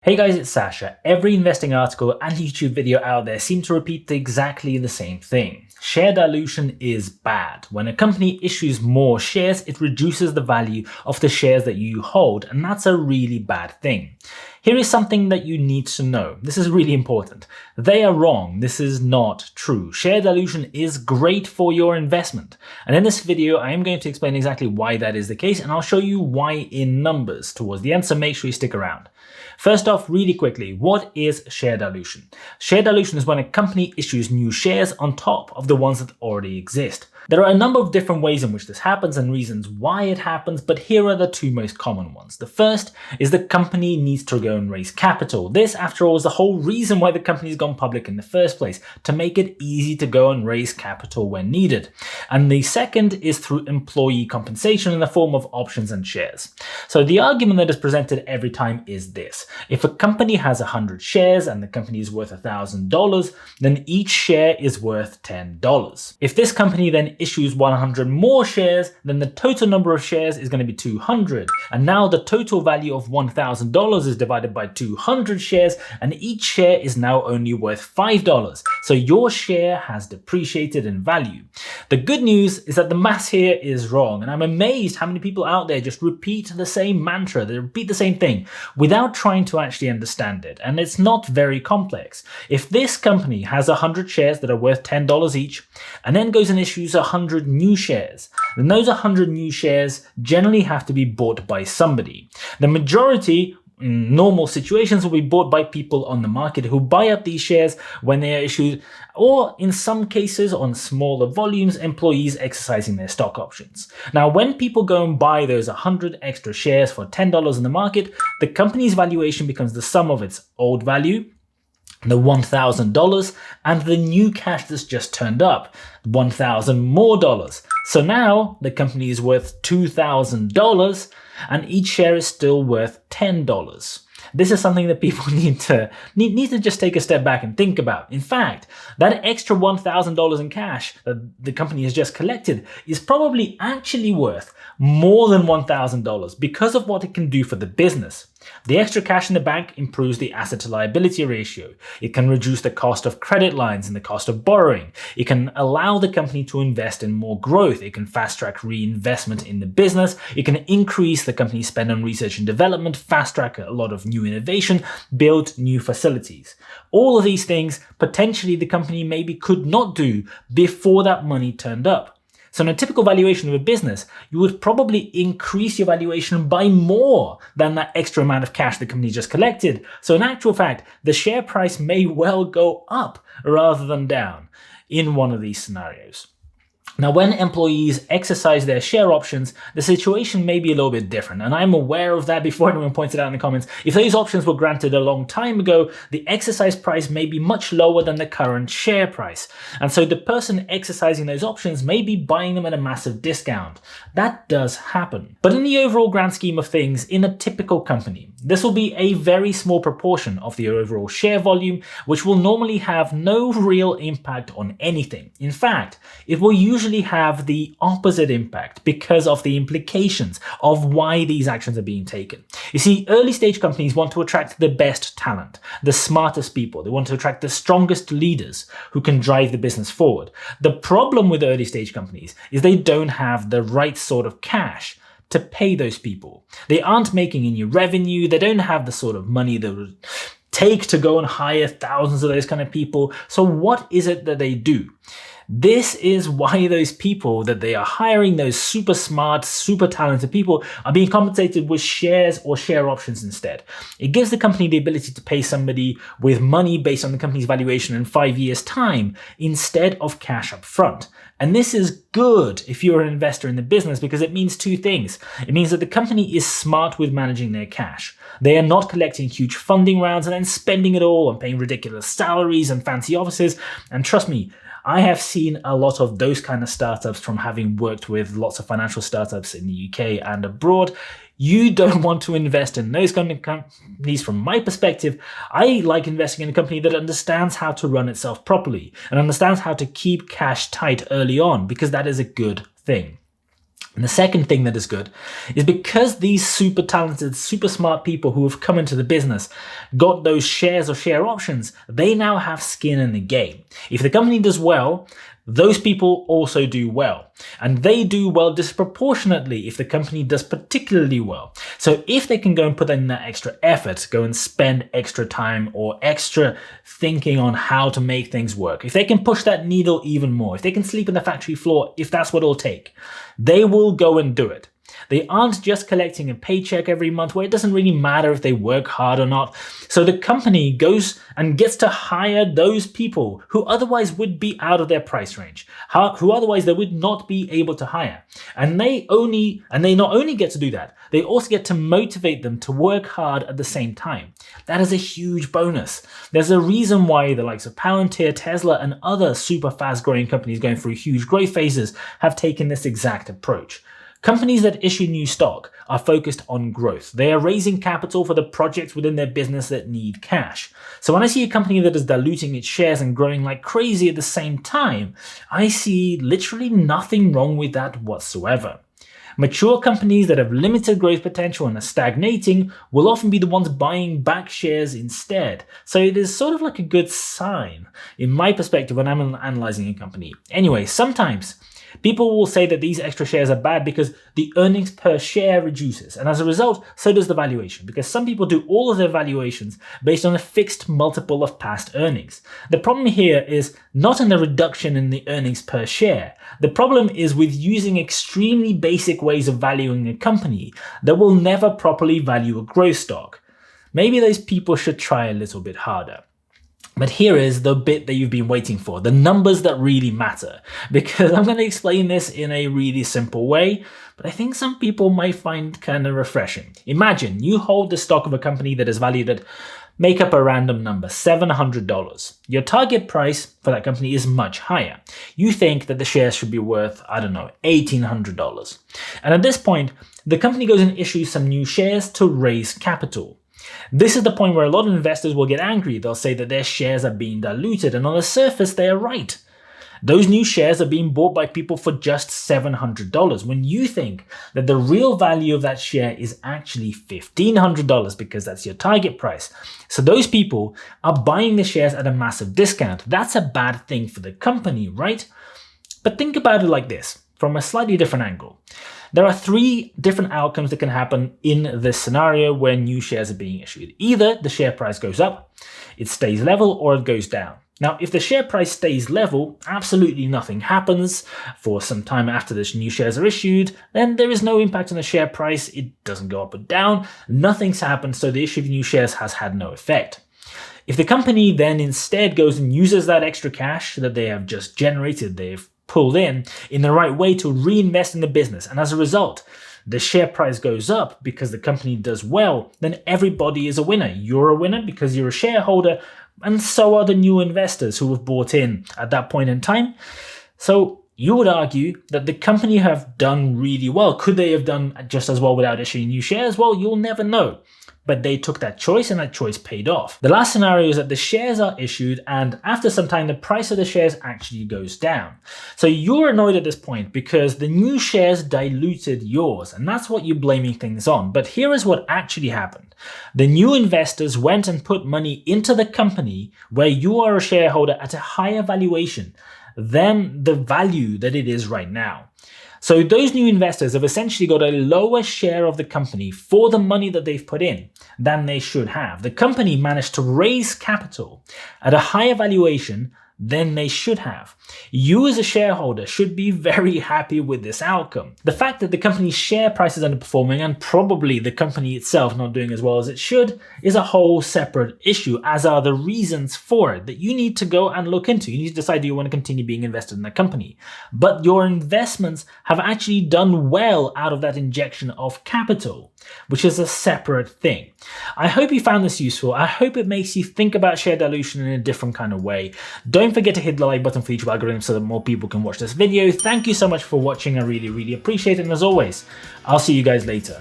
Hey guys, it's Sasha. Every investing article and YouTube video out there seem to repeat exactly the same thing. Share dilution is bad. When a company issues more shares, it reduces the value of the shares that you hold, and that's a really bad thing. Here is something that you need to know. This is really important. They are wrong. This is not true. Share dilution is great for your investment. And in this video, I am going to explain exactly why that is the case, and I'll show you why in numbers towards the end, so make sure you stick around. First off, really quickly, what is share dilution? Share dilution is when a company issues new shares on top of the ones that already exist. There are a number of different ways in which this happens and reasons why it happens, but here are the two most common ones. The first is the company needs to go and raise capital. This, after all, is the whole reason why the company's gone public in the first place, to make it easy to go and raise capital when needed. And the second is through employee compensation in the form of options and shares. So the argument that is presented every time is this. If a company has 100 shares and the company is worth $1,000, then each share is worth $10. If this company then issues 100 more shares, then the total number of shares is going to be 200. And now the total value of $1,000 is divided by 200 shares, and each share is now only worth $5. So your share has depreciated in value. The good news is that the math here is wrong, and I'm amazed how many people out there just repeat the same mantra, they repeat the same thing without trying to actually understand it. And it's not very complex. If this company has 100 shares that are worth $10 each, and then goes and issues 100 new shares, then those 100 new shares generally have to be bought by somebody. The majority in normal situations will be bought by people on the market who buy up these shares when they are issued, or in some cases on smaller volumes, employees exercising their stock options. Now, when people go and buy those 100 extra shares for $10 in the market, the company's valuation becomes the sum of its old value, the $1,000, and the new cash that's just turned up, $1,000 more. So now the company is worth $2,000 and each share is still worth $10. This is something that people need to just take a step back and think about. In fact, that extra $1,000 in cash that the company has just collected is probably actually worth more than $1,000 because of what it can do for the business. The extra cash in the bank improves the asset to liability ratio. It can reduce the cost of credit lines and the cost of borrowing. It can allow the company to invest in more growth. It can fast track reinvestment in the business. It can increase the company's spend on research and development, fast track a lot of new innovation, build new facilities. All of these things potentially the company maybe could not do before that money turned up. So in a typical valuation of a business, you would probably increase your valuation by more than that extra amount of cash the company just collected. So in actual fact, the share price may well go up rather than down in one of these scenarios. Now, when employees exercise their share options, the situation may be a little bit different, and I'm aware of that before anyone points it out in the comments. If those options were granted a long time ago, the exercise price may be much lower than the current share price, and so the person exercising those options may be buying them at a massive discount. That does happen. But in the overall grand scheme of things, in a typical company, this will be a very small proportion of the overall share volume, which will normally have no real impact on anything. In fact, it will usually have the opposite impact because of the implications of why these actions are being taken. You see, early stage companies want to attract the best talent, the smartest people. They want to attract the strongest leaders who can drive the business forward. The problem with early stage companies is they don't have the right sort of cash to pay those people. They aren't making any revenue. They don't have the sort of money that would take to go and hire thousands of those kind of people. So what is it that they do? This is why those people that they are hiring, those super smart, super talented people, are being compensated with shares or share options instead. It gives the company the ability to pay somebody with money based on the company's valuation in 5 years' time instead of cash up front. And this is good if you're an investor in the business because it means two things. It means that the company is smart with managing their cash. They are not collecting huge funding rounds and then spending it all on paying ridiculous salaries and fancy offices. And trust me, I have seen a lot of those kind of startups from having worked with lots of financial startups in the UK and abroad. You don't want to invest in those kind of companies. From my perspective, I like investing in a company that understands how to run itself properly and understands how to keep cash tight early on, because that is a good thing. And the second thing that is good is because these super talented, super smart people who have come into the business got those shares or share options, they now have skin in the game. If the company does well, those people also do well. And they do well disproportionately if the company does particularly well. So if they can go and put in that extra effort, go and spend extra time or extra thinking on how to make things work, if they can push that needle even more, if they can sleep on the factory floor, if that's what it'll take, they will go and do it. They aren't just collecting a paycheck every month where it doesn't really matter if they work hard or not. So the company goes and gets to hire those people who otherwise would be out of their price range, who otherwise they would not be able to hire. And they not only get to do that, they also get to motivate them to work hard at the same time. That is a huge bonus. There's a reason why the likes of Palantir, Tesla, and other super fast growing companies going through huge growth phases have taken this exact approach. Companies that issue new stock are focused on growth. They are raising capital for the projects within their business that need cash. So when I see a company that is diluting its shares and growing like crazy at the same time, I see literally nothing wrong with that whatsoever. Mature companies that have limited growth potential and are stagnating will often be the ones buying back shares instead. So it is sort of like a good sign, in my perspective, when I'm analyzing a company. Anyway, sometimes people will say that these extra shares are bad because the earnings per share reduces, and as a result, so does the valuation, because some people do all of their valuations based on a fixed multiple of past earnings. The problem here is not in the reduction in the earnings per share. The problem is with using extremely basic ways of valuing a company that will never properly value a growth stock. Maybe those people should try a little bit harder. But here is the bit that you've been waiting for, the numbers that really matter, because I'm going to explain this in a really simple way, but I think some people might find kind of refreshing. Imagine you hold the stock of a company that is valued at, make up a random number, $700. Your target price for that company is much higher. You think that the shares should be worth, I don't know, $1,800. And at this point, the company goes and issues some new shares to raise capital. This is the point where a lot of investors will get angry. They'll say that their shares are being diluted, and on the surface, they are right. Those new shares are being bought by people for just $700 when you think that the real value of that share is actually $1,500 because that's your target price. So those people are buying the shares at a massive discount. That's a bad thing for the company, right? But think about it like this, from a slightly different angle. There are three different outcomes that can happen in this scenario when new shares are being issued. Either the share price goes up, it stays level, or it goes down. Now, if the share price stays level, absolutely nothing happens for some time after the new shares are issued, then there is no impact on the share price, it doesn't go up or down, nothing's happened, so the issue of new shares has had no effect. If the company then instead goes and uses that extra cash that they have just generated, they've pulled in the right way to reinvest in the business, and as a result, the share price goes up because the company does well, then everybody is a winner. You're a winner because you're a shareholder, and so are the new investors who have bought in at that point in time. So you would argue that the company have done really well. Could they have done just as well without issuing new shares? Well, you'll never know. But they took that choice and that choice paid off. The last scenario is that the shares are issued and after some time the price of the shares actually goes down. So you're annoyed at this point because the new shares diluted yours, and that's what you're blaming things on. But here is what actually happened. The new investors went and put money into the company where you are a shareholder at a higher valuation than the value that it is right now. So those new investors have essentially got a lower share of the company for the money that they've put in than they should have. The company managed to raise capital at a higher valuation than they should have. You as a shareholder should be very happy with this outcome. The fact that the company's share price is underperforming and probably the company itself not doing as well as it should is a whole separate issue, as are the reasons for it that you need to go and look into. You need to decide, do you want to continue being invested in the company? But your investments have actually done well out of that injection of capital, which is a separate thing. I hope you found this useful. I hope it makes you think about share dilution in a different kind of way. Don't forget to hit the like button for YouTube algorithm so that more people can watch this video. Thank you so much for watching. I really appreciate it. And as always, I'll see you guys later.